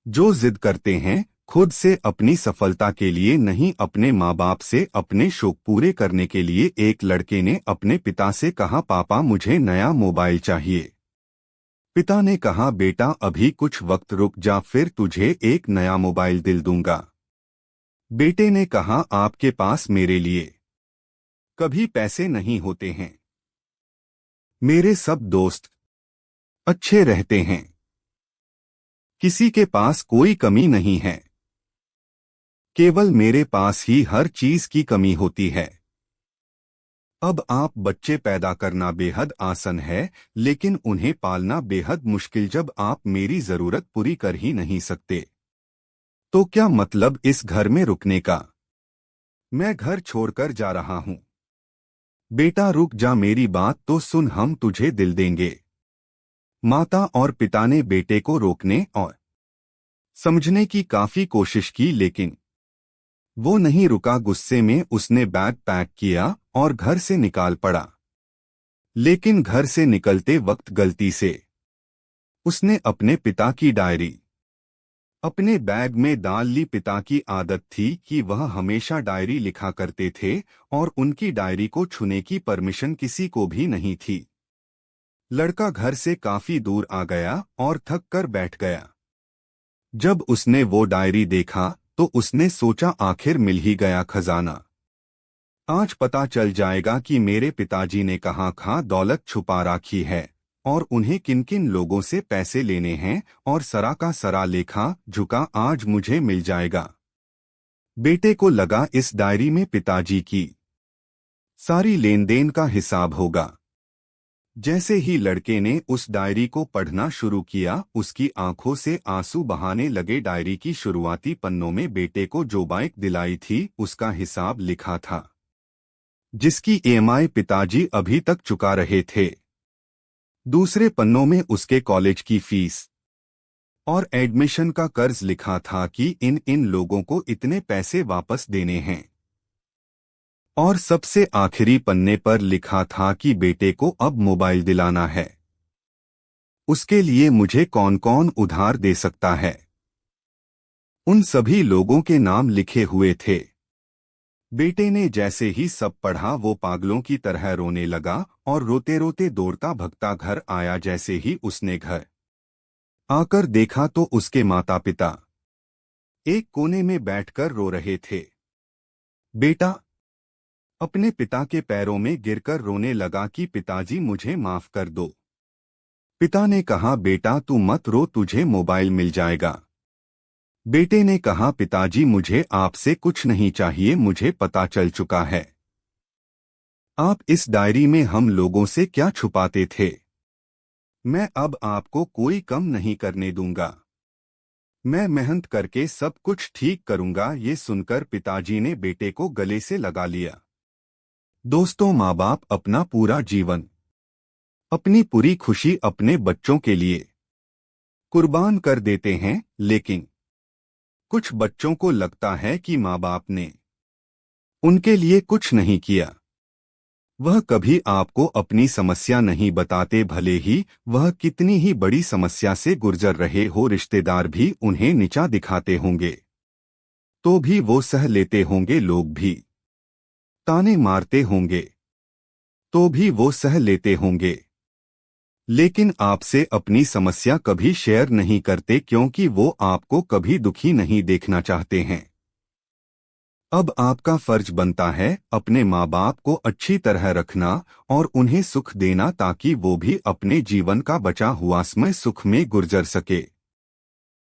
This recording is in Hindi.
जो जिद करते हैं खुद से अपनी सफलता के लिए नहीं, अपने माँ बाप से अपने शौक पूरे करने के लिए। एक लड़के ने अपने पिता से कहा, पापा मुझे नया मोबाइल चाहिए। पिता ने कहा, बेटा अभी कुछ वक्त रुक जा, फिर तुझे एक नया मोबाइल दिल दूंगा। बेटे ने कहा, आपके पास मेरे लिए कभी पैसे नहीं होते हैं। मेरे सब दोस्त अच्छे रहते हैं, किसी के पास कोई कमी नहीं है, केवल मेरे पास ही हर चीज की कमी होती है। अब आप बच्चे पैदा करना बेहद आसान है, लेकिन उन्हें पालना बेहद मुश्किल जब आप मेरी जरूरत पूरी कर ही नहीं सकते। तो क्या मतलब इस घर में रुकने का? मैं घर छोड़कर जा रहा हूं। बेटा रुक जा, मेरी बात तो सुन, हम तुझे दिल देंगे। माता और पिता ने बेटे को रोकने और समझने की काफी कोशिश की, लेकिन वो नहीं रुका। गुस्से में उसने बैग पैक किया और घर से निकाल पड़ा। लेकिन घर से निकलते वक्त गलती से उसने अपने पिता की डायरी अपने बैग में डाल ली। पिता की आदत थी कि वह हमेशा डायरी लिखा करते थे और उनकी डायरी को छूने की परमिशन किसी को भी नहीं थी। लड़का घर से काफी दूर आ गया और थक कर बैठ गया। जब उसने वो डायरी देखा तो उसने सोचा, आखिर मिल ही गया खजाना। आज पता चल जाएगा कि मेरे पिताजी ने कहाँ दौलत छुपा रखी है और उन्हें किन किन लोगों से पैसे लेने हैं, और सरा का सरा लेखा झुका आज मुझे मिल जाएगा। बेटे को लगा इस डायरी में पिताजी की सारी लेन देन का हिसाब होगा। जैसे ही लड़के ने उस डायरी को पढ़ना शुरू किया, उसकी आंखों से आंसू बहाने लगे। डायरी की शुरुआती पन्नों में बेटे को जो बाइक दिलाई थी उसका हिसाब लिखा था, जिसकी ईएमआई पिताजी अभी तक चुका रहे थे। दूसरे पन्नों में उसके कॉलेज की फीस और एडमिशन का कर्ज लिखा था कि इन लोगों को इतने पैसे वापस देने हैं। और सबसे आखिरी पन्ने पर लिखा था कि बेटे को अब मोबाइल दिलाना है। उसके लिए मुझे कौन कौन उधार दे सकता है? उन सभी लोगों के नाम लिखे हुए थे। बेटे ने जैसे ही सब पढ़ा वो पागलों की तरह रोने लगा और रोते रोते दौड़ता भगता घर आया। जैसे ही उसने घर आकर देखा तो उसके माता पिता एक कोने में बैठकर रो रहे थे। बेटा अपने पिता के पैरों में गिरकर रोने लगा कि पिताजी मुझे माफ कर दो। पिता ने कहा, बेटा तू मत रो, तुझे मोबाइल मिल जाएगा। बेटे ने कहा, पिताजी मुझे आपसे कुछ नहीं चाहिए, मुझे पता चल चुका है आप इस डायरी में हम लोगों से क्या छुपाते थे। मैं अब आपको कोई कम नहीं करने दूंगा, मैं मेहनत करके सब कुछ ठीक करूंगा। ये सुनकर पिताजी ने बेटे को गले से लगा लिया। दोस्तों, माँ बाप अपना पूरा जीवन, अपनी पूरी खुशी अपने बच्चों के लिए कुर्बान कर देते हैं, लेकिन कुछ बच्चों को लगता है कि माँ बाप ने उनके लिए कुछ नहीं किया। वह कभी आपको अपनी समस्या नहीं बताते, भले ही वह कितनी ही बड़ी समस्या से गुजर रहे हो। रिश्तेदार भी उन्हें नीचा दिखाते होंगे तो भी वो सह लेते होंगे, लोग भी ताने मारते होंगे तो भी वो सह लेते होंगे, लेकिन आपसे अपनी समस्या कभी शेयर नहीं करते, क्योंकि वो आपको कभी दुखी नहीं देखना चाहते हैं। अब आपका फर्ज बनता है अपने माँ बाप को अच्छी तरह रखना और उन्हें सुख देना, ताकि वो भी अपने जीवन का बचा हुआ समय सुख में गुजर सके।